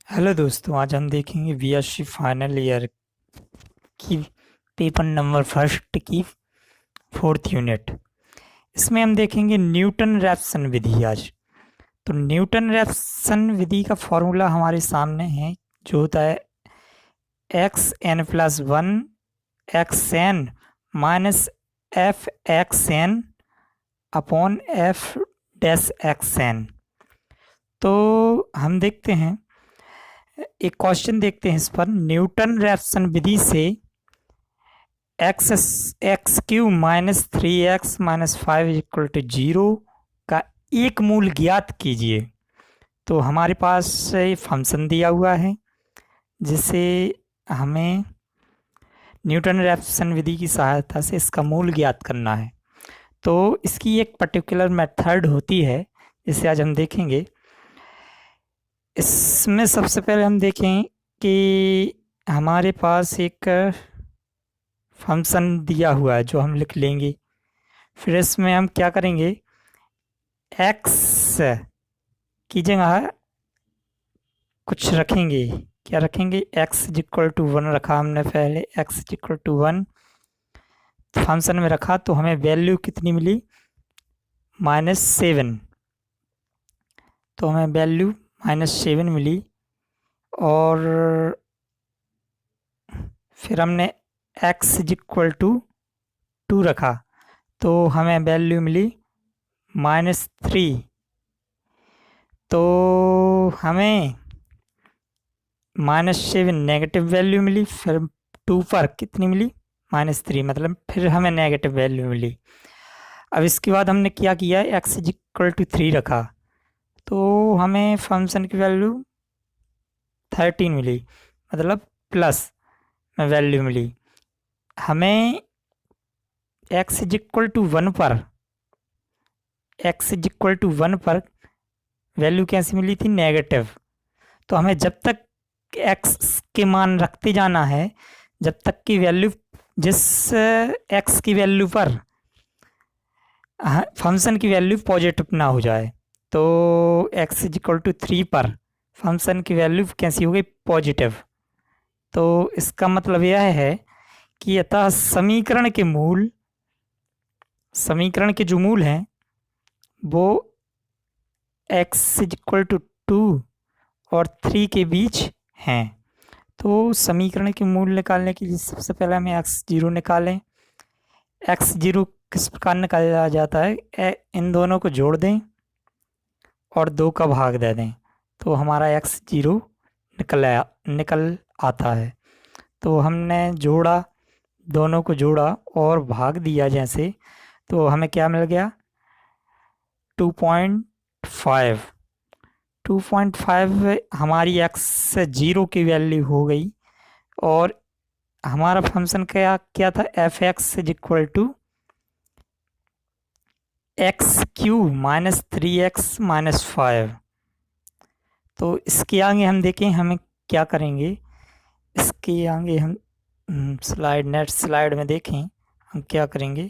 Hello दोस्तों, आज हम देखेंगे बीएससी फाइनल ईयर की पेपर नंबर फर्स्ट की फोर्थ यूनिट। इसमें हम देखेंगे न्यूटन रैप्सन विधि आज। तो न्यूटन रैप्सन विधि का फॉर्मूला हमारे सामने है, जो होता है x n plus one x n minus f x n upon f dash x n. तो हम देखते हैं, एक क्वेश्चन देखते हैं इस पर। न्यूटन रैप्सन विधि से x x cube minus three x minus five equal to zero का एक मूल ज्ञात कीजिए। तो हमारे पास ये फंक्शन दिया हुआ है जिसे हमें न्यूटन रैप्सन विधि की सहायता से इसका मूल ज्ञात करना है। तो इसकी एक पर्टिकुलर मेथड होती है जिसे आज हम देखेंगे। इसमें सबसे पहले हम देखें कि हमारे पास एक फंक्शन दिया हुआ है जो हम लिख लेंगे। फिर इसमें हम क्या करेंगे, एक्स की जगह कुछ रखेंगे। क्या रखेंगे, एक्स इक्वल टू वन रखा हमने पहले, x equal to one function में रखा तो हमें वैल्यू कितनी मिली, -7। तो हमें वैल्यू -7 मिली। और फिर हमने एक्स इक्वल टू 2 रखा तो हमें वैल्यू मिली -3। तो हमें -7 नेगेटिव वैल्यू मिली, फिर 2 पर कितनी मिली, -3, मतलब फिर हमें नेगेटिव वैल्यू मिली। अब इसके बाद हमने क्या किया, एक्स इक्वल टू 3 रखा तो हमें फंक्शन की वैल्यू 13 मिली, मतलब प्लस में वैल्यू मिली। हमें एक्स इक्वल टू 1 पर, एक्स इक्वल टू 1 पर वैल्यू कैसी मिली थी, नेगेटिव। तो हमें जब तक एक्स के मान रखते जाना है जब तक की वैल्यू, जिस एक्स की वैल्यू पर फंक्शन की वैल्यू पॉजिटिव ना हो जाए। तो एक्स इक्वल टू 3 पर फंक्शन की वैल्यू कैसी हो गई, पॉजिटिव। तो इसका मतलब यह है कि अतः समीकरण के जो मूल हैं वो एक्स इक्वल टू 2 और 3 के बीच हैं। तो समीकरण के मूल निकालने के लिए सबसे पहले हमें x0 निकालें। x0 किस प्रकार निकाला जाता है, इन दोनों को जोड़ दें और 2 का भाग दे दें तो हमारा x0 निकल आता है। तो हमने जोड़ा, दोनों को जोड़ा और भाग दिया जैसे, तो हमें क्या मिल गया, 2.5। 2.5 हमारी x0 की वैल्यू हो गई। और हमारा फंक्शन क्या क्या था, f x is equal to x cube minus 3x minus 5। तो इसके आगे हम देखें हमें क्या करेंगे, इसके आगे हम नेक्स्ट स्लाइड में देखें हम क्या करेंगे।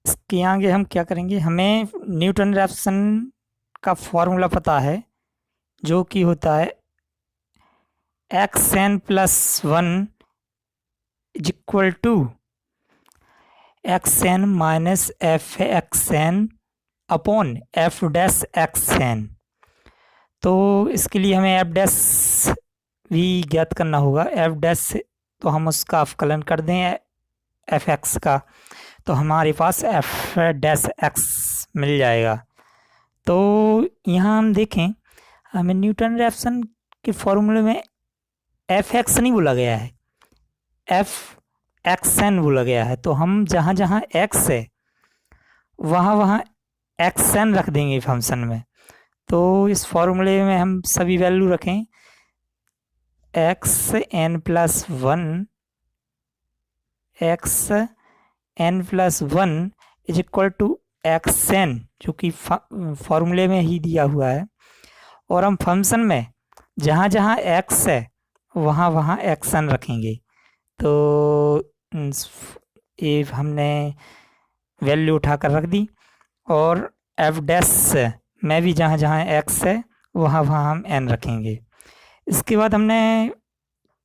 इसके आगे हम क्या करेंगे, हमें न्यूटन रैप्सन का फॉर्मूला पता है जो कि होता है x n plus one is equal to x n minus f x n upon f dash x n. तो इसके लिए हमें एफ डैश भी ज्ञात करना होगा। एफ डैश तो हम उसका अवकलन कर दें एफ एक्स का, तो हमारे पास एफ डैश एक्स मिल जाएगा। तो यहाँ हम देखें, हमें न्यूटन रैप्सन के फॉर्मूले में एफ एक्स नहीं बोला गया है, एफ एक्स एन बोला गया है। तो हम जहाँ जहाँ एक्स है वहाँ वहाँ एक्स एन रख देंगे फंक्शन में। तो इस फॉर्मूले में हम सभी वैल्यू रखें, x n plus one, x n plus one is equal to x n, जो कि फॉर्मूले में ही दिया हुआ है। और हम फंक्शन में जहाँ जहाँ एक्स है वहाँ वहाँ एक्स एन रखेंगे। तो ये हमने वैल्यू उठाकर रख दी। और एफ डैश में भी जहाँ जहाँ एक्स है वहाँ वहाँ हम n रखेंगे। इसके बाद हमने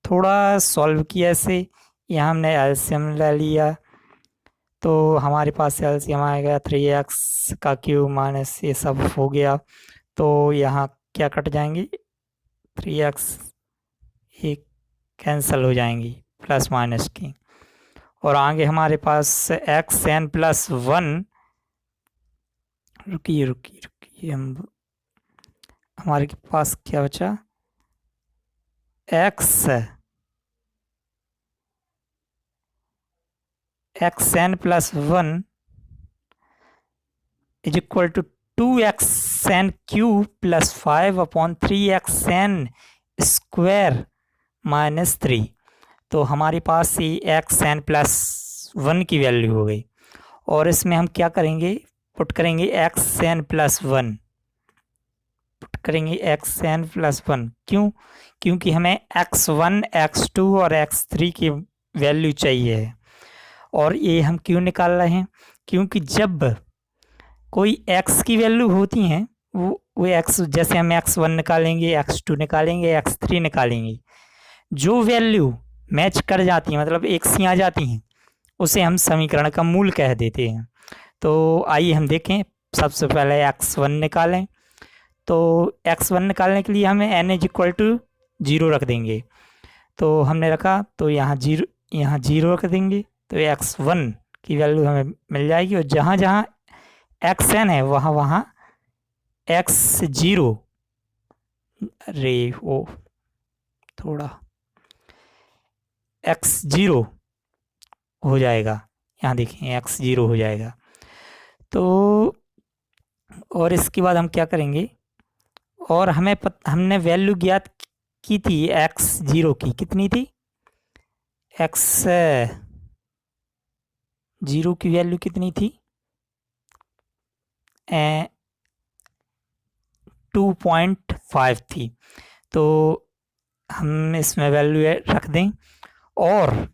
थोड़ा सॉल्व किया ऐसे, यहाँ हमने एलसीएम ले लिया, तो हमारे पास एलसीएम आएगा 3x का क्यूब माइनस ये सब हो गया। तो यहाँ क्या कट जाएंगी, 3x ये कैंसिल हो जाएंगी प्लस माइनस की, और आगे हमारे पास xn+1, रुकिए रुकिए रुकिए, हमारे पास क्या बचा, xn+1 is equal to 2xn³ +5/3xn² तो हमारे पास ये xn+1 की वैल्यू हो गई। और इसमें हम क्या करेंगे, पुट करेंगे xn+1, पुट करेंगे xn+1। क्यों, क्योंकि हमें x1 x2 और x3 की वैल्यू चाहिए है। और ये हम क्यों निकाल रहे हैं, क्योंकि जब कोई x की वैल्यू होती हैं वो x, जैसे हम x1 निकालेंगे, x2 निकालेंगे, x3 निकालेंगे, जो वैल्यू मैच कर जाती है, मतलब एक सी आ जाती हैं, उसे हम समीकरण का मूल कह देते हैं। तो आइए हम देखें, सबसे पहले x1 निकालें। तो x1 निकालने के लिए हमें n = 0 रख देंगे। तो हमने रखा, तो यहाँ 0 रख देंगे, तो x1 की वैल्यू हमें मिल जाएगी। और जहाँ जहाँ xn है वहाँ वहाँ x0, अरे वो थोड़ा x0 हो जाएगा, यहाँ देखिए x0 हो जाएगा। तो और इसके बाद हम क्या करेंगे, और हमने वैल्यू ज्ञात की थी x0 की, कितनी थी, x0 की वैल्यू कितनी थी, 2.5 थी। तो हम इसमें वैल्यू रख दें, और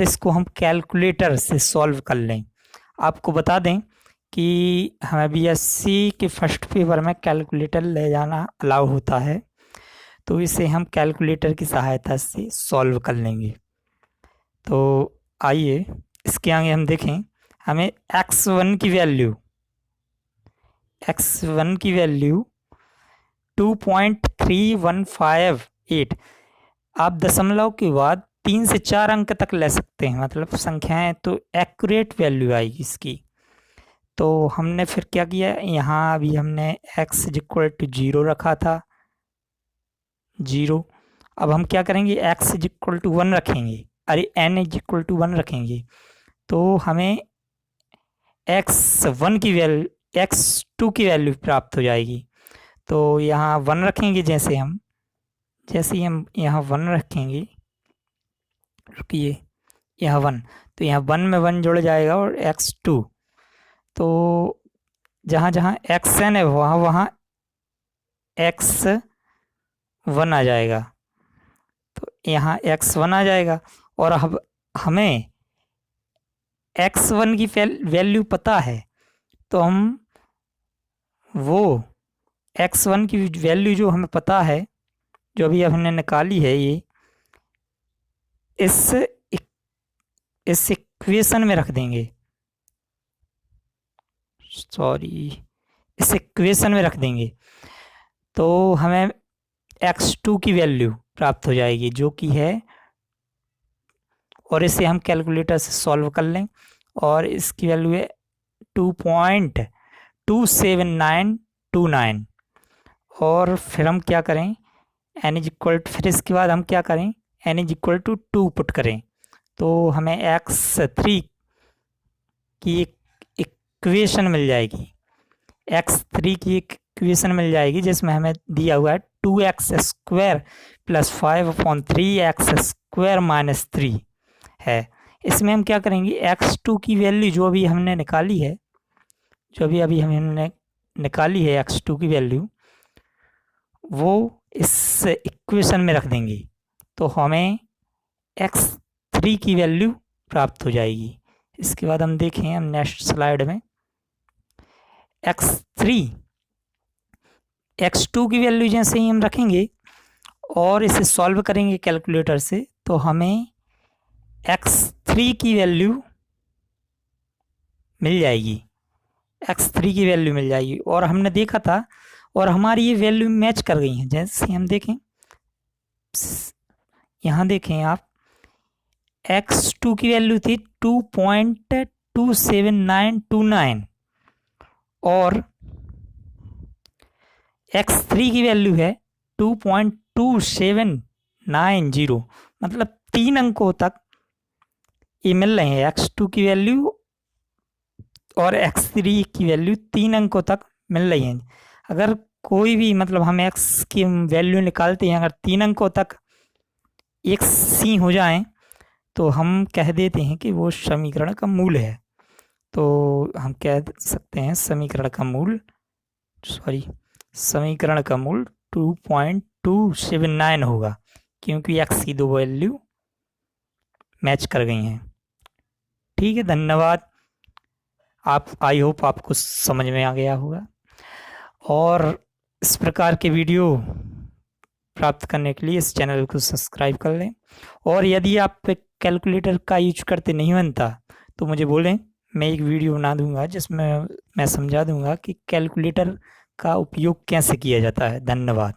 इसको हम कैलकुलेटर से सॉल्व कर लें। आपको बता दें कि हमें बीएससी के फर्स्ट पेपर में कैलकुलेटर ले जाना अलाउ होता है, तो इसे हम कैलकुलेटर की सहायता से सॉल्व कर लेंगे। तो आइए इसके आगे हम देखें, हमें x1 की वैल्यू 2.3158, आप दशमलव के बाद 3 से 4 अंक तक ले सकते हैं, मतलब संख्याएं, तो एक्यूरेट वैल्यू आएगी इसकी। तो हमने फिर क्या किया, यहाँ अभी हमने x = 0 रखा था, 0। अब हम क्या करेंगे, x = 1 रखेंगे, अरे n = 1 रखेंगे, तो हमें x1 की वैल्यू, x2 की वैल्यू प्राप्त हो जाएगी। तो यहाँ 1 रखेंगे, जैसे ही हम यहाँ 1 रखेंगे, रुकिए, यहाँ 1, तो यहाँ 1 में 1 जुड़ जाएगा, और x2, तो जहाँ जहाँ xn है वहाँ वहाँ x1 आ जाएगा, तो यहाँ x1 आ जाएगा। और अब हमें x1 की वैल्यू पता है, तो हम वो x1 की वैल्यू जो हमें पता है, जो अभी हमने निकाली है, ये इस इक्वेशन में रख देंगे, इस इक्वेशन में रख देंगे, तो हमें x2 की वैल्यू प्राप्त हो जाएगी, जो कि है, और इसे हम कैलकुलेटर से सॉल्व कर लें, और इसकी वैल्यू है 2.27929। और फिर हम क्या करें, फिर इसके बाद हम क्या करें, n = 2 पुट करें, तो हमें x3 की इक्वेशन मिल जाएगी, x3 की इक्वेशन मिल जाएगी, जिसमें हमें दिया हुआ है 2x² + 5/3x² - 3 है। इसमें हम क्या करेंगे, x2 की वैल्यू जो अभी हमने निकाली है, हमने निकाली है x2 की वैल्यू, वो इस इक्वेशन में रख देंगे, तो हमें x3 की वैल्यू प्राप्त हो जाएगी। इसके बाद हम देखें, हम नेक्स्ट स्लाइड में x3 x2 की वैल्यू जैसे ही हम रखेंगे और इसे सॉल्व करेंगे कैलकुलेटर से, तो हमें x3 की वैल्यू मिल जाएगी, x3 की वैल्यू मिल जाएगी। और हमने देखा था और हमारी ये वैल्यू मैच कर गई हैं। जैसे हम देखें, यहाँ देखें आप, x2 की वैल्यू थी 2.27929 और x3 की वैल्यू है 2.2790, मतलब 3 अंकों तक ये मिल रहे हैं। x2 की वैल्यू और x3 की वैल्यू 3 अंकों तक मिल रही हैं। अगर कोई भी मतलब हम x की वैल्यू निकालते हैं, अगर 3 अंकों तक एक सी हो जाए तो हम कह देते हैं कि वो समीकरण का मूल है। तो हम कह सकते हैं समीकरण का मूल 2.279 होगा, क्योंकि x की दो वैल्यू मैच कर गई हैं। ठीक है, धन्यवाद। आई होप आपको समझ में आ गया होगा। और इस प्रकार के वीडियो प्राप्त करने के लिए इस चैनल को सब्सक्राइब कर लें। और यदि आप कैलकुलेटर का यूज करते नहीं बनता तो मुझे बोलें, मैं एक वीडियो बना दूंगा जिसमें मैं समझा दूंगा कि कैलकुलेटर का उपयोग कैसे किया जाता है। धन्यवाद।